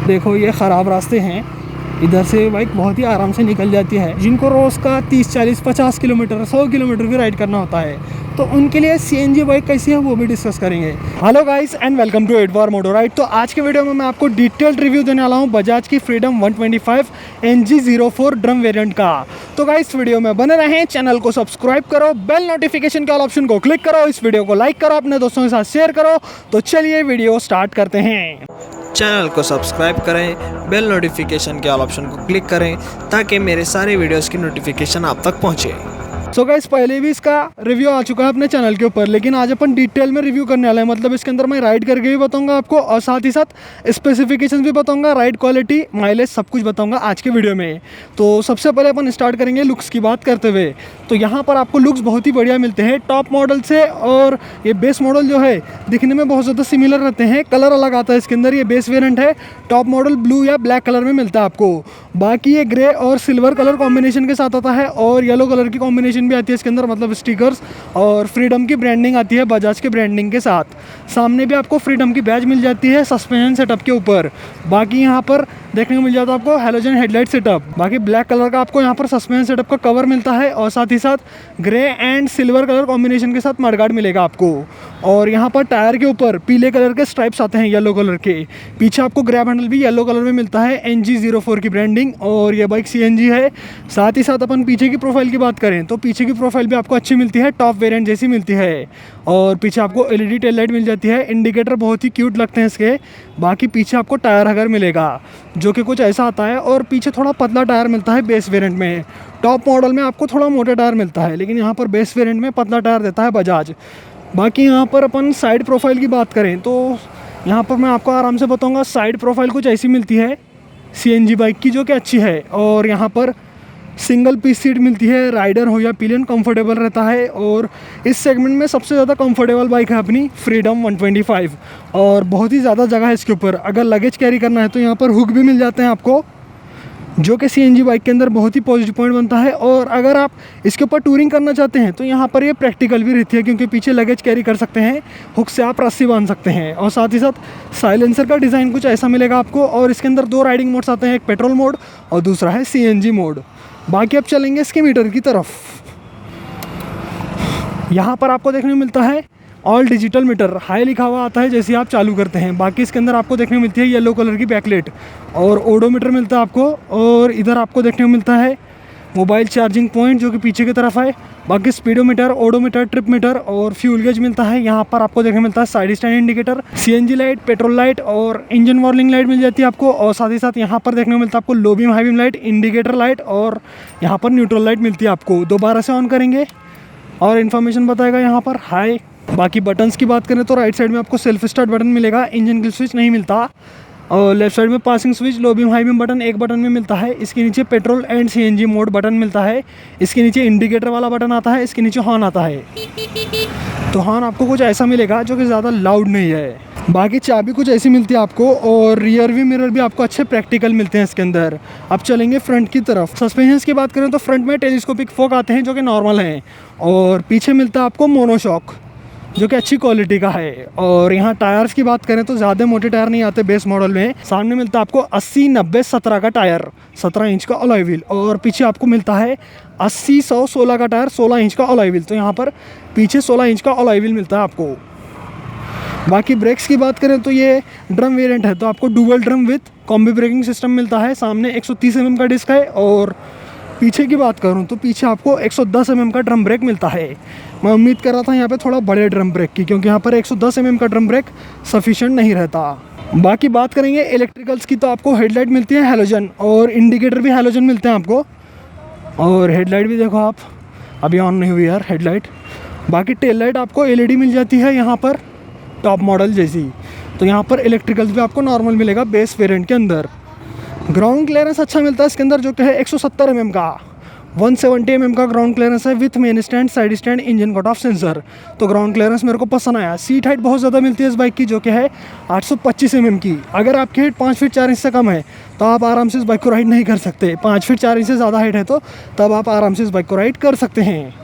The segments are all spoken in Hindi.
देखो ये ख़राब रास्ते हैं, इधर से बाइक बहुत ही आराम से निकल जाती है। जिनको रोज़ का 30, 40, 50 किलोमीटर, 100 किलोमीटर भी राइड करना होता है, तो उनके लिए सीएनजी बाइक कैसी है वो भी डिस्कस करेंगे। Hello guys and welcome to एडवार मोटो राइड। तो आज के वीडियो में मैं आपको डिटेल्ड रिव्यू देने वाला हूँ बजाज की फ्रीडम 125 NG04 ड्रम वेरिएंट का। तो गाइस वीडियो में बने रहें, चैनल को सब्सक्राइब करो, बेल नोटिफिकेशन के ऑल ऑप्शन को क्लिक करो, इस वीडियो को लाइक करो, अपने दोस्तों के साथ शेयर करो। तो चलिए वीडियो स्टार्ट करते हैं। चैनल को सब्सक्राइब करें, बेल नोटिफिकेशन के ऑल ऑप्शन को क्लिक करें ताकि मेरे सारे वीडियोस की नोटिफिकेशन आप तक पहुंचे। सो गाइस पहले भी इसका रिव्यू आ चुका है अपने चैनल के ऊपर, लेकिन आज अपन डिटेल में रिव्यू करने वाले हैं। मतलब इसके अंदर मैं राइड करके भी बताऊंगा आपको और साथ ही साथ स्पेसिफिकेशंस भी बताऊंगा, राइड क्वालिटी, माइलेज, सब कुछ बताऊंगा आज के वीडियो में। तो सबसे पहले अपन स्टार्ट करेंगे लुक्स की बात करते हुए। तो यहाँ पर आपको लुक्स बहुत ही बढ़िया मिलते हैं टॉप मॉडल से, और ये बेस मॉडल जो है दिखने में बहुत ज़्यादा सिमिलर रहते हैं। कलर अलग आता है इसके अंदर, ये बेस वेरिएंट है, टॉप मॉडल ब्लू या ब्लैक कलर में मिलता है आपको। बाकी ये ग्रे और सिल्वर कलर कॉम्बिनेशन के साथ आता है, और येलो कलर की कॉम्बिनेशन भी आती है इसके अंदर, मतलब स्टिकर्स और फ्रीडम की ब्रांडिंग आती है बजाज के ब्रांडिंग के साथ। सामने भी आपको फ्रीडम की बैज मिल जाती है सस्पेंशन सेटअप के ऊपर। बाकी यहाँ पर देखने को मिल जाता है आपको हैलोजन हेडलाइट सेटअप। बाकी ब्लैक कलर का आपको यहाँ पर सस्पेंशन सेटअप का कवर मिलता है, और साथ ही साथ grey and silver colour combination के साथ मडगार्ड मिलेगा आपको। और यहाँ पर टायर के ऊपर पीले कलर के स्ट्राइप्स आते हैं येलो कलर के। पीछे आपको ग्रैब हैंडल भी येलो कलर में मिलता है, NG04 की ब्रांडिंग, और ये बाइक CNG है। साथ ही साथ अपन पीछे की प्रोफाइल की बात करें तो पीछे की प्रोफाइल भी आपको अच्छी मिलती है, टॉप वेरिएंट जैसी मिलती है। और पीछे आपको LED टेल लाइट मिल जाती है, इंडिकेटर बहुत ही क्यूट लगते हैं इसके। बाकी पीछे आपको टायर हगर मिलेगा जो कि कुछ ऐसा आता है, और पीछे थोड़ा पतला टायर मिलता है बेस वेरिएंट में। टॉप मॉडल में आपको थोड़ा मोटा टायर मिलता है, लेकिन यहाँ पर बेस वेरिएंट में पतला टायर देता है बजाज। बाकी यहाँ पर अपन साइड प्रोफाइल की बात करें तो यहाँ पर मैं आपको आराम से बताऊँगा, साइड प्रोफाइल कुछ ऐसी मिलती है CNG बाइक की जो कि अच्छी है। और यहाँ पर सिंगल पीस सीट मिलती है, राइडर हो या पिलियन कंफर्टेबल रहता है। और इस सेगमेंट में सबसे ज़्यादा कंफर्टेबल बाइक है अपनी फ्रीडम 125, और बहुत ही ज़्यादा जगह है इसके ऊपर। अगर लगेज कैरी करना है तो यहाँ पर हुक भी मिल जाते हैं आपको, जो कि CNG बाइक के अंदर बहुत ही पॉजिटिव पॉइंट बनता है। और अगर आप इसके ऊपर टूरिंग करना चाहते हैं तो यहाँ पर ये प्रैक्टिकल भी रहती है, क्योंकि पीछे लगेज कैरी कर सकते हैं, हुक से आप रस्सी बांध सकते हैं। और साथ ही साथ साइलेंसर का डिज़ाइन कुछ ऐसा मिलेगा आपको। और इसके अंदर 2 राइडिंग मोड्स आते हैं, एक पेट्रोल मोड और दूसरा है CNG मोड। बाकी अब चलेंगे इसके मीटर की तरफ। यहाँ पर आपको देखने को मिलता है ऑल डिजिटल मीटर, हाई लिखा हुआ आता है जैसे आप चालू करते हैं। बाकी इसके अंदर आपको देखने को मिलती है येलो कलर की बैकलाइट, और ओडोमीटर मिलता है आपको। और इधर आपको देखने को मिलता है मोबाइल चार्जिंग पॉइंट जो कि पीछे की तरफ है। बाकी स्पीडोमीटर, ओडोमीटर, ट्रिप मीटर और फ्यूल गेज मिलता है। यहाँ पर आपको देखने को मिलता है side stand indicator, CNG light, petrol light और इंजन वार्निंग लाइट मिल जाती है आपको। और साथ ही साथ यहाँ पर देखने को मिलता है आपको low beam, high beam light, indicator light, और यहाँ पर न्यूट्रल लाइट मिलती है आपको। दोबारा से ऑन करेंगे और इन्फॉर्मेशन बताएगा यहाँ पर हाई। बाकी बटन्स की बात करें तो राइट साइड में आपको सेल्फ स्टार्ट बटन मिलेगा, इंजन किल स्विच नहीं मिलता। और लेफ्ट साइड में passing switch, low beam, high beam button एक बटन में मिलता है। इसके नीचे petrol and CNG mode button मिलता है। इसके नीचे इंडिकेटर वाला बटन आता है, इसके नीचे हॉर्न आता है। तो हॉर्न आपको कुछ ऐसा मिलेगा जो कि ज़्यादा लाउड नहीं है। बाकी चाबी कुछ ऐसी मिलती है आपको, और रियर व्यू मिरर भी आपको अच्छे प्रैक्टिकल मिलते हैं इसके अंदर। अब चलेंगे फ्रंट की तरफ। सस्पेंशंस की बात करें तो फ्रंट में टेलीस्कोपिक फोक आते हैं जो कि नॉर्मल हैं, और पीछे मिलता है आपको मोनोशॉक जो कि अच्छी क्वालिटी का है। और यहाँ टायर्स की बात करें तो ज़्यादा मोटे टायर नहीं आते बेस मॉडल में। सामने मिलता है आपको 80, 90, 17 का टायर, 17 इंच का अलॉय व्हील। और पीछे आपको मिलता है 80, 100, 16 का टायर, 16 इंच का अलॉय व्हील। तो यहाँ पर पीछे 16 इंच का अलॉय व्हील मिलता है आपको। बाकी ब्रेक्स की बात करें तो ये ड्रम वेरिएंट है, तो आपको dual drum with combi braking system मिलता है। सामने 130 mm का डिस्क है, और पीछे की बात करूं तो पीछे आपको 110 mm का ड्रम ब्रेक मिलता है। मैं उम्मीद कर रहा था यहाँ पे थोड़ा बड़े ड्रम ब्रेक की, क्योंकि यहाँ पर 110 mm का ड्रम ब्रेक सफिशिएंट नहीं रहता। बाकी बात करेंगे इलेक्ट्रिकल्स की तो आपको हेडलाइट मिलती है हैलोजन, और इंडिकेटर भी हैलोजन मिलते हैं आपको। और हेडलाइट भी देखो आप, अभी ऑन नहीं हुई यार हेडलाइट। बाकी टेल लाइट आपको LED मिल जाती है यहाँ पर टॉप मॉडल जैसी। तो यहाँ पर इलेक्ट्रिकल्स भी आपको नॉर्मल मिलेगा बेस वेरिएंट के अंदर। ग्राउंड क्लियरेंस अच्छा मिलता है इसके अंदर जो कि है 170 mm का, 170 mm का ग्राउंड क्लियरेंस है with main stand, side stand, engine cut off sensor. तो ग्राउंड क्लियरेंस मेरे को पसंद आया। सीट हाइट बहुत ज़्यादा मिलती है इस बाइक की जो कि है 825 mm की। अगर आपकी हाइट 5 फीट 4 इंच से कम है तो आप आराम से इस बाइक को राइड नहीं कर सकते। 5 फीट 4 इंच से ज़्यादा हाइट है तो तब आप आराम से इस बाइक को राइड कर सकते हैं।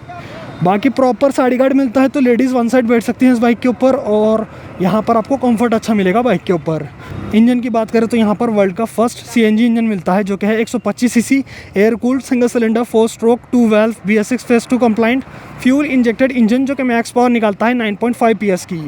बाकी प्रॉपर साइड गार्ड मिलता है, तो लेडीज़ वन साइड बैठ सकती हैं इस बाइक के ऊपर, और यहाँ पर आपको कंफर्ट अच्छा मिलेगा बाइक के ऊपर। इंजन की बात करें तो यहाँ पर वर्ल्ड का फर्स्ट सीएनजी इंजन मिलता है, जो कि है 125 CC air cooled single cylinder 4 stroke 2 valve BS6 phase 2 compliant fuel injected engine, जो कि मैक्स पावर निकालता है 9.5 PS की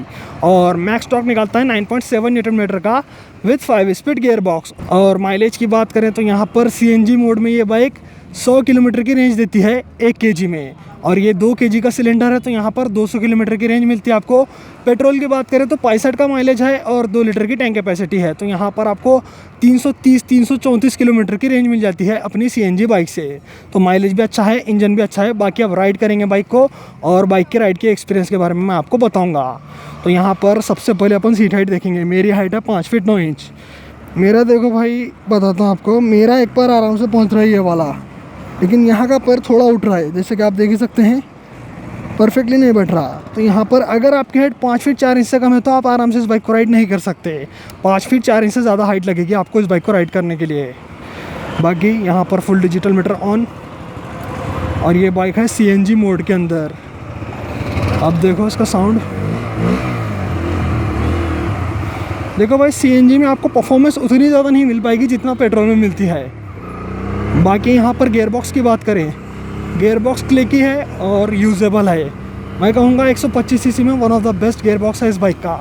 और मैक्स टॉर्क निकालता है 9.7 न्यूटन मीटर का विथ 5 स्पीड गियर बॉक्स। और माइलेज की बात करें तो यहाँ पर सीएनजी मोड में ये बाइक 100 किलोमीटर की रेंज देती है 1 kg में, और ये 2 kg का सिलेंडर है, तो यहाँ पर 200 किलोमीटर की रेंज मिलती है आपको। पेट्रोल की बात करें तो 65 का माइलेज है और 2 लीटर की टैंक कैपेसिटी है, तो यहाँ पर आपको 330-334 किलोमीटर की रेंज मिल जाती है अपनी सीएनजी बाइक से। तो माइलेज भी अच्छा है, इंजन भी अच्छा है। बाकी अब राइड करेंगे बाइक को, और बाइक के राइड के एक्सपीरियंस के बारे में मैं आपको बताऊँगा। तो यहाँ पर सबसे पहले अपन सीट हाइट देखेंगे। मेरी हाइट है 5 फीट 9 इंच। मेरा देखो भाई, बताता हूँ आपको, मेरा एक पैर आराम से पहुँच रहा है ये वाला, लेकिन यहाँ का पैर थोड़ा उठ रहा है, जैसे कि आप देख ही सकते हैं, परफेक्टली नहीं बैठ रहा। तो यहाँ पर अगर आपकी हाइट 5 फीट 4 इंच से कम है तो आप आराम से इस बाइक को राइड नहीं कर सकते। 5 फीट 4 इंच से ज़्यादा हाइट लगेगी आपको इस बाइक को राइड करने के लिए। बाकी यहाँ पर फुल डिजिटल मीटर ऑन, और ये बाइक है सीएनजी मोड के अंदर। अब देखो इसका साउंड, देखो भाई, सीएनजी में आपको परफॉर्मेंस उतनी ज़्यादा नहीं मिल पाएगी जितना पेट्रोल में मिलती है। बाकी यहाँ पर गियरबॉक्स की बात करें, गियरबॉक्स क्लिकी है और यूजेबल है। मैं कहूँगा 125 सीसी में one of the best gearbox है इस बाइक का।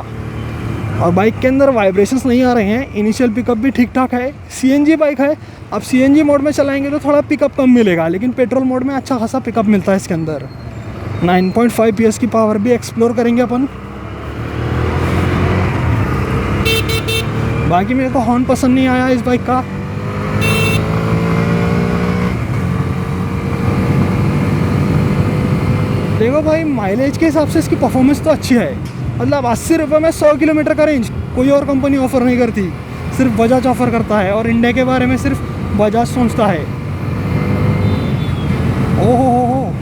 और बाइक के अंदर वाइब्रेशंस नहीं आ रहे हैं, इनिशियल पिकअप भी ठीक ठाक है। सीएनजी बाइक है, अब सीएनजी मोड में चलाएंगे तो थोड़ा पिकअप कम मिलेगा, लेकिन पेट्रोल मोड में अच्छा खासा पिकअप मिलता है इसके अंदर। 9.5 PS की पावर भी एक्सप्लोर करेंगे अपन। बाकी मेरे को हॉर्न पसंद नहीं आया इस बाइक का। देखो भाई, माइलेज के हिसाब से इसकी परफॉर्मेंस तो अच्छी है। मतलब 80 रुपये में 100 किलोमीटर का रेंज कोई और कंपनी ऑफ़र नहीं करती, सिर्फ बजाज ऑफ़र करता है, और इंडिया के बारे में सिर्फ बजाज सोचता है। ओहो,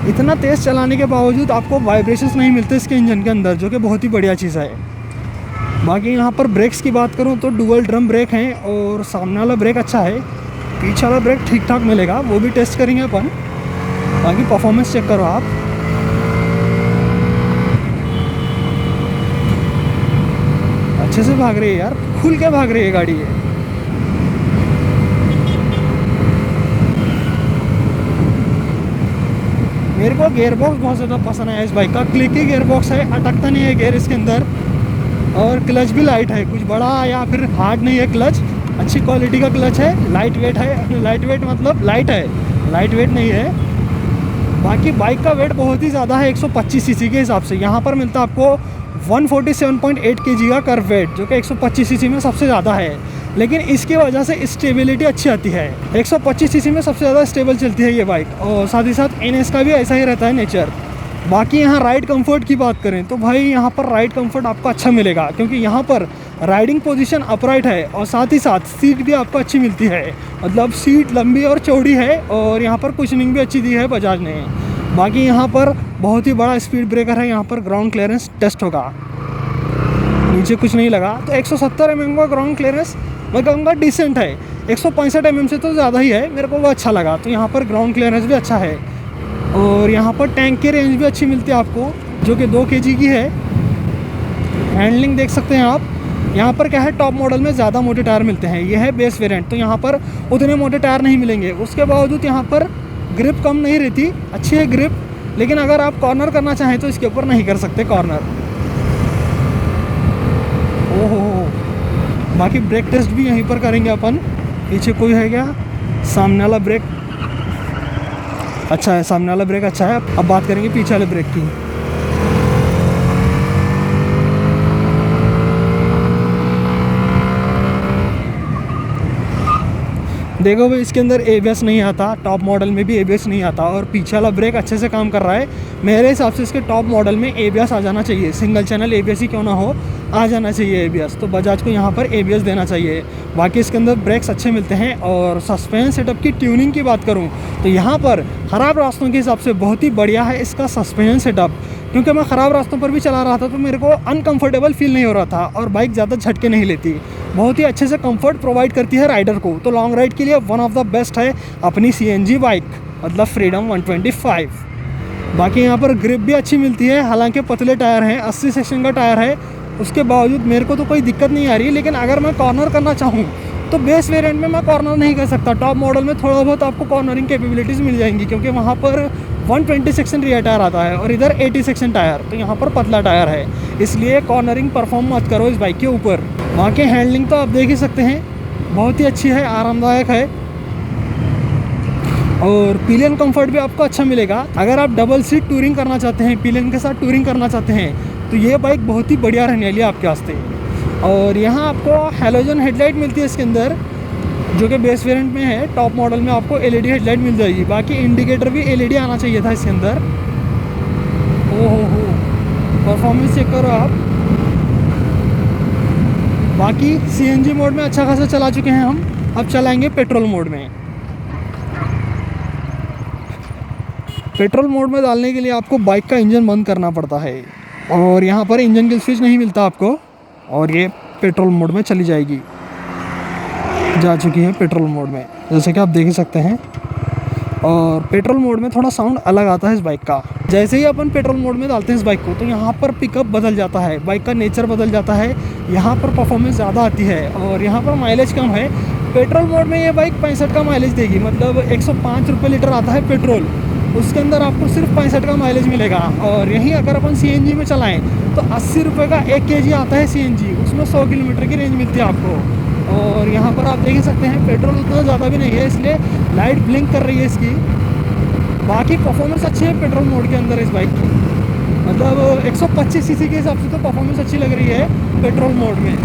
इतना तेज़ चलाने के बावजूद आपको वाइब्रेशंस नहीं मिलते इसके इंजन के अंदर, जो कि बहुत ही बढ़िया चीज़ है। बाकी यहाँ पर ब्रेक्स की बात करूँ तो डुअल ड्रम ब्रेक हैं, और सामने वाला ब्रेक अच्छा है, पीछे वाला ब्रेक ठीक ठाक मिलेगा, वो भी टेस्ट करेंगे अपन। बाकी परफॉर्मेंस चेक करो आप, अच्छे से भाग रही है यार, खुल के भाग रही है गाड़ी ये। मेरे को गियरबॉक्स बहुत ज़्यादा पसंद आया इस बाइक का। क्लिकी गियरबॉक्स है, अटकता नहीं है गियर इसके अंदर, और क्लच भी लाइट है, कुछ बड़ा या फिर हार्ड नहीं है क्लच, अच्छी क्वालिटी का क्लच है। लाइट वेट है, लाइट वेट मतलब लाइट है, लाइट वेट नहीं है। बाकी बाइक का वेट बहुत ही ज़्यादा है 125 सीसी के हिसाब से। यहाँ पर मिलता है आपको 147.8 kg का कर्व वेट, जो कि 125 सीसी में सबसे ज़्यादा है, लेकिन इसकी वजह से स्टेबिलिटी अच्छी आती है। 125 सीसी में सबसे ज़्यादा स्टेबल चलती है ये बाइक, और साथ ही साथ NS का भी ऐसा ही रहता है नेचर। बाकी यहाँ राइड कंफर्ट की बात करें तो भाई यहाँ पर राइड कंफर्ट आपको अच्छा मिलेगा, क्योंकि यहाँ पर राइडिंग पोजीशन अपराइट है, और साथ ही साथ सीट भी आपको अच्छी मिलती है। मतलब सीट लंबी और चौड़ी है, और यहाँ पर कुशनिंग भी अच्छी दी है बजाज ने। बाकी यहाँ पर बहुत ही बड़ा स्पीड ब्रेकर है, यहाँ पर ग्राउंड क्लियरेंस टेस्ट होगा, नीचे कुछ नहीं लगा। तो 170 mm का ग्राउंड क्लियरेंस मैं कहूँगा डिसेंट है, 165 mm से तो ज़्यादा ही है, मेरे को वो अच्छा लगा। तो यहाँ पर ग्राउंड क्लियरेंस भी अच्छा है, और यहाँ पर टैंक की रेंज भी अच्छी मिलती है आपको, जो कि 2 kg की है। हैंडलिंग देख सकते हैं आप। यहाँ पर क्या है, टॉप मॉडल में ज़्यादा मोटे टायर मिलते हैं, ये है बेस वेरिएंट, तो यहाँ पर उतने मोटे टायर नहीं मिलेंगे। उसके बावजूद यहाँ पर ग्रिप कम नहीं रहती, अच्छी है ग्रिप, लेकिन अगर आप कॉर्नर करना चाहें तो इसके ऊपर नहीं कर सकते कॉर्नर। ओहो, बाकी ब्रेक टेस्ट भी यहीं पर करेंगे अपन। पीछे कोई है क्या? सामने वाला ब्रेक अच्छा है, सामने वाला ब्रेक अच्छा है। अब बात करेंगे पीछे वाले ब्रेक की। देखो भाई, इसके अंदर ABS नहीं आता, टॉप मॉडल में भी ABS नहीं आता, और पीछे वाला ब्रेक अच्छे से काम कर रहा है। मेरे हिसाब से इसके टॉप मॉडल में ABS आ जाना चाहिए, सिंगल चैनल ABS ही क्यों ना हो, आ जाना चाहिए ABS। तो बजाज को यहाँ पर ABS देना चाहिए। बाकी इसके अंदर ब्रेक्स अच्छे मिलते हैं। और सस्पेंस सेटअप की ट्यूनिंग की बात करूँ तो यहाँ पर ख़राब रास्तों के हिसाब से बहुत ही बढ़िया है इसका सस्पेंस सेटअप, क्योंकि मैं ख़राब रास्तों पर भी चला रहा था तो मेरे को अनकंफर्टेबल फील नहीं हो रहा था, और बाइक ज़्यादा झटके नहीं लेती, बहुत ही अच्छे से कंफर्ट प्रोवाइड करती है राइडर को। तो लॉन्ग राइड के लिए वन ऑफ द बेस्ट है अपनी CNG बाइक। मतलब फ्रीडम 125। बाकी यहाँ पर ग्रिप भी अच्छी मिलती है, हालांकि पतले टायर हैं, 80 सेक्शन का टायर है, उसके बावजूद मेरे को तो कोई दिक्कत नहीं आ रही है। लेकिन अगर मैं कॉर्नर करना चाहूँ तो बेस वेरिएंट में मैं कॉर्नर नहीं कर सकता। टॉप मॉडल में थोड़ा बहुत आपको कॉर्नरिंग कैपेबिलिटीज़ मिल जाएंगी, क्योंकि वहाँ पर 120 सेक्शन रियर टायर आता है और इधर 80 सेक्शन टायर, तो यहाँ पर पतला टायर है, इसलिए कॉर्नरिंग परफॉर्म मत करो इस बाइक के ऊपर। वहाँ की हैंडलिंग तो आप देख ही सकते हैं, बहुत ही अच्छी है, आरामदायक है, और पिलियन कंफर्ट भी आपको अच्छा मिलेगा। अगर आप डबल सीट टूरिंग करना चाहते हैं, पिलियन के साथ टूरिंग करना चाहते हैं, तो ये बाइक बहुत ही बढ़िया रहने वाली है आपके वास्ते। और यहाँ आपको हैलोजन हेडलाइट मिलती है इसके अंदर, जो कि बेस वेरिएंट में है। टॉप मॉडल में आपको एलईडी हेडलाइट मिल जाएगी। बाकी इंडिकेटर भी एलईडी आना चाहिए था इसके अंदर। ओहो, परफॉर्मेंस चेक करो आप। बाकी सीएनजी मोड में अच्छा खासा चला चुके हैं हम, अब चलाएंगे पेट्रोल मोड में। पेट्रोल मोड में डालने के लिए आपको बाइक का इंजन बंद करना पड़ता है, और यहाँ पर इंजन किल स्विच नहीं मिलता आपको, और ये पेट्रोल मोड में चली जाएगी, जा चुकी है पेट्रोल मोड में, जैसे कि आप देख ही सकते हैं। और पेट्रोल मोड में थोड़ा साउंड अलग आता है इस बाइक का। जैसे ही अपन पेट्रोल मोड में डालते हैं इस बाइक को, तो यहाँ पर पिकअप बदल जाता है, बाइक का नेचर बदल जाता है, यहाँ पर परफॉर्मेंस ज़्यादा आती है, और यहाँ पर माइलेज कम है। पेट्रोल मोड में ये बाइक 65 का माइलेज देगी, मतलब 105 रुपये लीटर आता है पेट्रोल, उसके अंदर आपको सिर्फ 65 का माइलेज मिलेगा। और यहीं अगर अपन सीएनजी में चलाएं तो 80 रुपये का 1 kg आता है सीएनजी, उसमें 100 किलोमीटर की रेंज मिलती है आपको। और यहाँ पर आप देख सकते हैं पेट्रोल उतना ज़्यादा भी नहीं है, इसलिए लाइट ब्लिंक कर रही है इसकी। बाकी परफॉर्मेंस अच्छी है पेट्रोल मोड के अंदर इस बाइक की, मतलब 125 सीसी के हिसाब से तो परफॉर्मेंस अच्छी लग रही है पेट्रोल मोड में।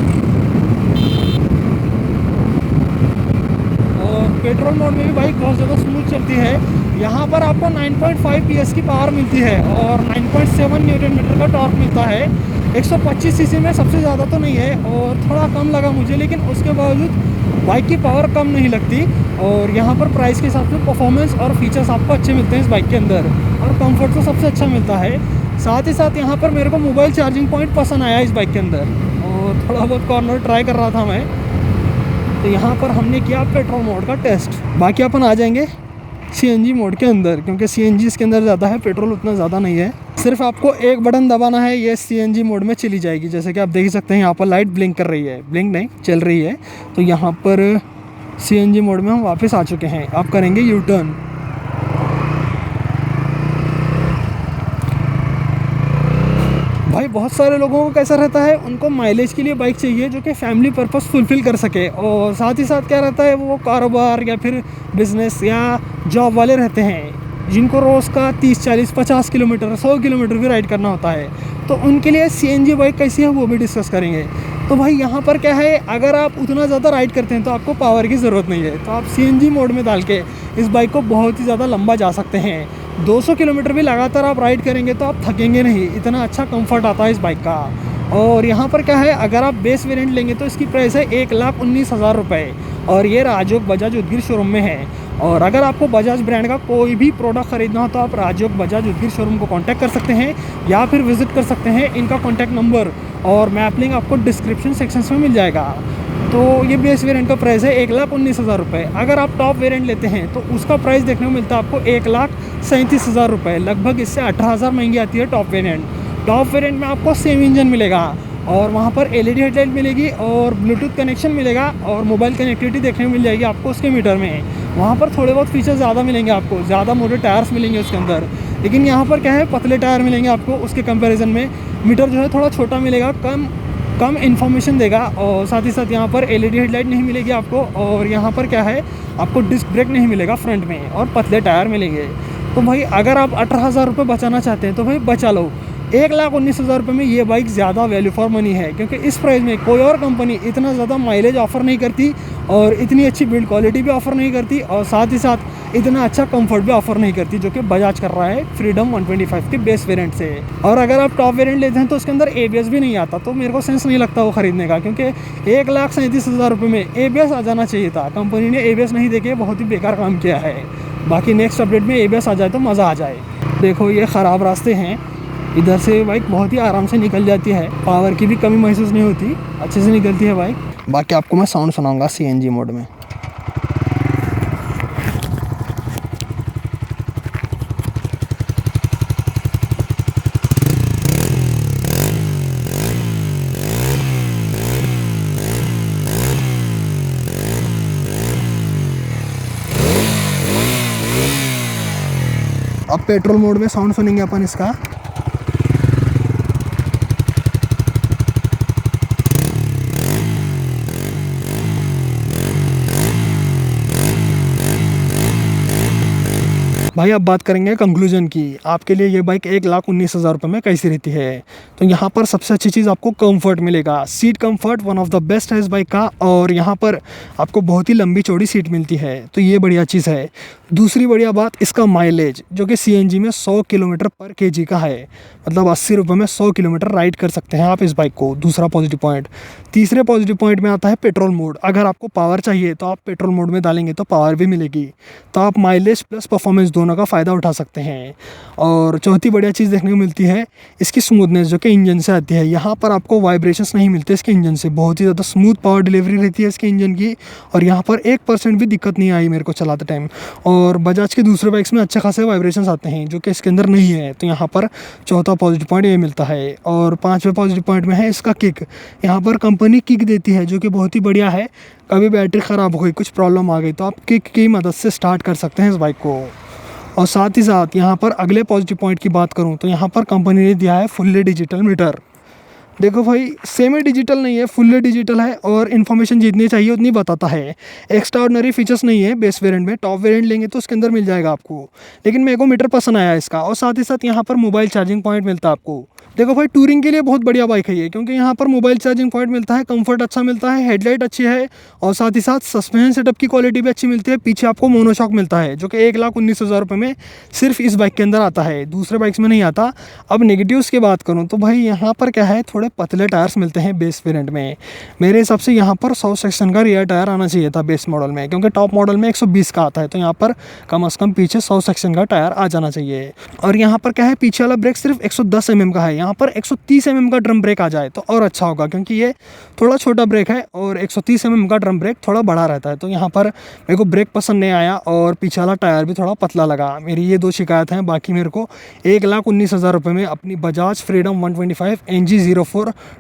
और पेट्रोल मोड में भी बाइक बहुत ज़्यादा स्मूथ चलती है। यहाँ पर आपको 9.5 PS की पावर मिलती है और 9.7 न्यूटन मीटर का टॉर्क मिलता है। 125 सीसी में सबसे ज़्यादा तो नहीं है, और थोड़ा कम लगा मुझे, लेकिन उसके बावजूद बाइक की पावर कम नहीं लगती। और यहाँ पर प्राइस के हिसाब से परफॉर्मेंस और फीचर्स आपको अच्छे मिलते हैं इस बाइक के अंदर, और कंफर्ट तो सबसे अच्छा मिलता है। साथ ही साथ यहाँ पर मेरे को मोबाइल चार्जिंग पॉइंट पसंद आया इस बाइक के अंदर, और थोड़ा बहुत कॉर्नर ट्राई कर रहा था मैं, तो यहाँ पर हमने किया पेट्रोल मोड का टेस्ट। बाकी अपन आ जाएंगे सीएनजी मोड के अंदर, क्योंकि सीएनजी इसके अंदर ज़्यादा है, पेट्रोल उतना ज़्यादा नहीं है। सिर्फ आपको एक बटन दबाना है, ये सीएनजी मोड में चली जाएगी। जैसे कि आप देख सकते हैं यहाँ पर लाइट ब्लिंक कर रही है, ब्लिंक नहीं चल रही है। तो यहाँ पर सीएनजी मोड में हम वापस आ चुके हैं, अब करेंगे यू टर्न। भाई बहुत सारे लोगों को कैसा रहता है, उनको माइलेज के लिए बाइक चाहिए जो कि फैमिली पर्पस फुलफ़िल कर सके, और साथ ही साथ क्या रहता है, वो कारोबार या फिर बिज़नेस या जॉब वाले रहते हैं, जिनको रोज़ का 30, 40, 50 किलोमीटर, 100 किलोमीटर भी राइड करना होता है। तो उनके लिए सीएनजी बाइक कैसी है वो भी डिस्कस करेंगे। तो भाई यहाँ पर क्या है, अगर आप उतना ज़्यादा राइड करते हैं तो आपको पावर की ज़रूरत नहीं है, तो आप सीएनजी मोड में डाल के इस बाइक को बहुत ही ज़्यादा लंबा जा सकते हैं। 200 किलोमीटर भी लगातार आप राइड करेंगे तो आप थकेंगे नहीं, इतना अच्छा कंफर्ट आता है इस बाइक का। और यहाँ पर क्या है, अगर आप बेस वेरिएंट लेंगे तो इसकी प्राइस है 1,19,000 रुपये, और ये राजयोग बजाज उदगीर शोरूम में है। और अगर आपको बजाज ब्रांड का कोई भी प्रोडक्ट खरीदना हो तो आप राजयोग बजाज उदगीर शोरूम को कांटेक्ट कर सकते हैं, या फिर विजिट कर सकते हैं। इनका कांटेक्ट नंबर और मैप लिंक आपको डिस्क्रिप्शन सेक्शन में मिल जाएगा। तो ये बेस वेरिएंट का प्राइस है 1,19,000 रुपये। अगर आप टॉप वेरिएंट लेते हैं तो उसका प्राइस देखने को मिलता है आपको 1,37,000 रुपये, लगभग इससे 18,000 महंगी आती है टॉप वेरिएंट। टॉप वेरिएंट में आपको सेम इंजन मिलेगा, और वहाँ पर एलईडी हेडलाइट मिलेगी, और ब्लूटूथ कनेक्शन मिलेगा, और मोबाइल कनेक्टिविटी देखने को मिल जाएगी आपको उसके मीटर में। वहाँ पर थोड़े बहुत फीचर्स ज़्यादा मिलेंगे आपको, ज़्यादा मोटे टायर्स मिलेंगे उसके अंदर, लेकिन यहाँ पर क्या है, पतले टायर मिलेंगे आपको उसके कंपैरिजन में। मीटर जो है थोड़ा छोटा मिलेगा, कम इन्फॉर्मेशन देगा, और साथ ही साथ यहाँ पर एलईडी हेडलाइट नहीं मिलेगी आपको। और यहाँ पर क्या है, आपको डिस्क ब्रेक नहीं मिलेगा फ्रंट में, और पतले टायर मिलेंगे। तो भाई अगर आप 18,000 रुपये बचाना चाहते हैं तो भाई बचा लो। 1,19,000 रुपये में ये बाइक ज़्यादा वैल्यू फॉर मनी है, क्योंकि इस प्राइस में कोई और कंपनी इतना ज़्यादा माइलेज ऑफ़र नहीं करती, और इतनी अच्छी बिल्ड क्वालिटी भी ऑफ़र नहीं करती, और साथ ही साथ इतना अच्छा कंफर्ट भी ऑफ़र नहीं करती, जो कि बजाज कर रहा है फ्रीडम 125 के बेस वेरिएंट से। और अगर आप टॉप वेरिएंट लेते हैं तो उसके अंदर ABS भी नहीं आता, तो मेरे को सेंस नहीं लगता वो ख़रीदने का, क्योंकि 1,37,000 रुपये में ABS आ जाना चाहिए था। कंपनी ने ABS नहीं देके बहुत ही बेकार काम किया है। बाकी नेक्स्ट अपडेट में ABS आ जाए तो मज़ा आ जाए। देखो ये ख़राब रास्ते हैं, इधर से बाइक बहुत ही आराम से निकल जाती है, पावर की भी कमी महसूस नहीं होती, अच्छे से निकलती है बाइक। बाकी आपको मैं साउंड सुनाऊंगा सीएनजी मोड में। अब पेट्रोल मोड में साउंड सुनेंगे अपन इसका। भाई अब बात करेंगे कंक्लूजन की, आपके लिए ये बाइक 1,19,000 रुपये में कैसी रहती है। तो यहाँ पर सबसे अच्छी चीज़ आपको कंफर्ट मिलेगा। Seat comfort one of the best है इस बाइक का, और यहाँ पर आपको बहुत ही लंबी चौड़ी सीट मिलती है, तो ये बढ़िया चीज़ है। दूसरी बढ़िया बात इसका माइलेज, जो कि CNG में 100 किलोमीटर पर kg का है, मतलब 80 रुपये में 100 किलोमीटर राइड कर सकते हैं आप इस बाइक को। दूसरा पॉजिटिव पॉइंट। तीसरे पॉजिटिव पॉइंट में आता है पेट्रोल मोड। अगर आपको पावर चाहिए तो आप पेट्रोल मोड में डालेंगे तो पावर भी मिलेगी, तो आप माइलेज प्लस परफॉर्मेंस दोनों का फ़ायदा उठा सकते हैं। और चौथी बढ़िया चीज़ देखने को मिलती है इसकी स्मूथनेस, जो कि इंजन से आती है। यहाँ पर आपको वाइब्रेशंस नहीं मिलते इसके इंजन से, बहुत ही ज़्यादा स्मूथ पावर डिलीवरी रहती है इसके इंजन की, और यहाँ पर 1% भी दिक्कत नहीं आई मेरे को चलाते टाइम। और बजाज के दूसरे बाइक्स में अच्छे खासे वाइब्रेशंस आते हैं, जो कि इसके अंदर नहीं है, तो यहाँ पर चौथा पॉजिटिव पॉइंट ये मिलता है। और पाँचवें पॉजिटिव पॉइंट में है इसका किक। यहाँ पर कंपनी किक देती है, जो कि बहुत ही बढ़िया है। कभी बैटरी ख़राब हो गई, कुछ प्रॉब्लम आ गई, तो आप किक की मदद से स्टार्ट कर सकते हैं इस बाइक को। और साथ ही साथ यहाँ पर अगले पॉजिटिव पॉइंट की बात करूँ तो यहाँ पर कंपनी ने दिया है फुल्ली डिजिटल मीटर। देखो भाई, सेमी डिजिटल नहीं है, फुल्ली डिजिटल है, और इन्फॉर्मेशन जितनी चाहिए उतनी बताता है। एक्स्ट्रा ऑर्डिनरी फीचर्स नहीं है बेस वेरिएंट में, टॉप वेरिएंट लेंगे तो उसके अंदर मिल जाएगा आपको। लेकिन मेरे को मीटर पसंद आया इसका, और साथ ही साथ यहाँ पर मोबाइल चार्जिंग पॉइंट मिलता है आपको। देखो भाई, टूरिंग के लिए बहुत बढ़िया बाइक है ये, क्योंकि यहाँ पर मोबाइल चार्जिंग पॉइंट मिलता है, कंफर्ट अच्छा मिलता है, हेडलाइट अच्छी है, और साथ ही साथ सस्पेंशन सेटअप की क्वालिटी भी अच्छी मिलती है। पीछे आपको मोनोशॉक मिलता है, जो कि 1,19,000 रुपये में सिर्फ इस बाइक के अंदर आता है, दूसरे बाइक्स में नहीं आता। अब नेगेटिव्स की बात करूँ तो भाई यहाँ पर क्या है, थोड़े पतले टायर्स मिलते हैं बेस वेरिएंट में। मेरे हिसाब से यहाँ पर 100 सेक्शन का रियर टायर आना चाहिए था बेस मॉडल में, क्योंकि टॉप मॉडल में 120 का आता है, तो यहाँ पर कम से कम पीछे 100 सेक्शन का टायर आ जाना चाहिए। और यहाँ पर क्या है, पीछे वाला ब्रेक सिर्फ 110 mm का है, यहाँ पर 130 mm का ड्रम ब्रेक आ जाए तो और अच्छा होगा, क्योंकि ये थोड़ा छोटा ब्रेक है और 130 mm का ड्रम ब्रेक थोड़ा बड़ा रहता है। तो यहाँ पर मेरे को ब्रेक पसंद नहीं आया, और पीछे वाला टायर भी थोड़ा पतला लगा। मेरी ये दो शिकायत हैं। बाकी मेरे को 1,19,000 रुपये में अपनी Bajaj freedom 125 NG04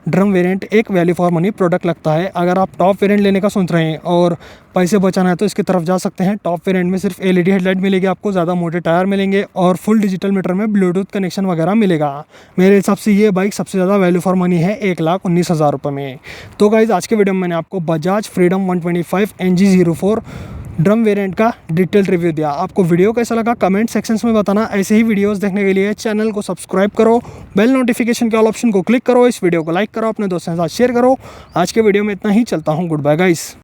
drum variant एक वैल्यू फॉर मनी प्रोडक्ट लगता है। अगर आप टॉप वेरिएंट लेने का सोच रहे हैं और पैसे बचाना है तो इसकी तरफ जा सकते हैं। टॉप वेरिएंट में सिर्फ LED हेडलाइट मिलेगी आपको, ज़्यादा मोटे टायर मिलेंगे, और फुल डिजिटल मीटर में ब्लूटूथ कनेक्शन वगैरह मिलेगा। मेरे हिसाब से ये बाइक सबसे ज़्यादा वैल्यू फॉर मनी है 1,19,000 रुपये में। तो गाइज़, आज के वीडियो में मैंने आपको Bajaj freedom 125 NG04 drum variant का डिटेल रिव्यू दिया। आपको वीडियो कैसा लगा कमेंट सेक्शंस में बताना। ऐसे ही वीडियोस देखने के लिए चैनल को सब्सक्राइब करो, बेल नोटिफिकेशन के ऑल ऑप्शन को क्लिक करो, इस वीडियो को लाइक करो, अपने दोस्तों के साथ शेयर करो। आज के वीडियो में इतना ही, चलता हूँ, गुड बाय गाइस।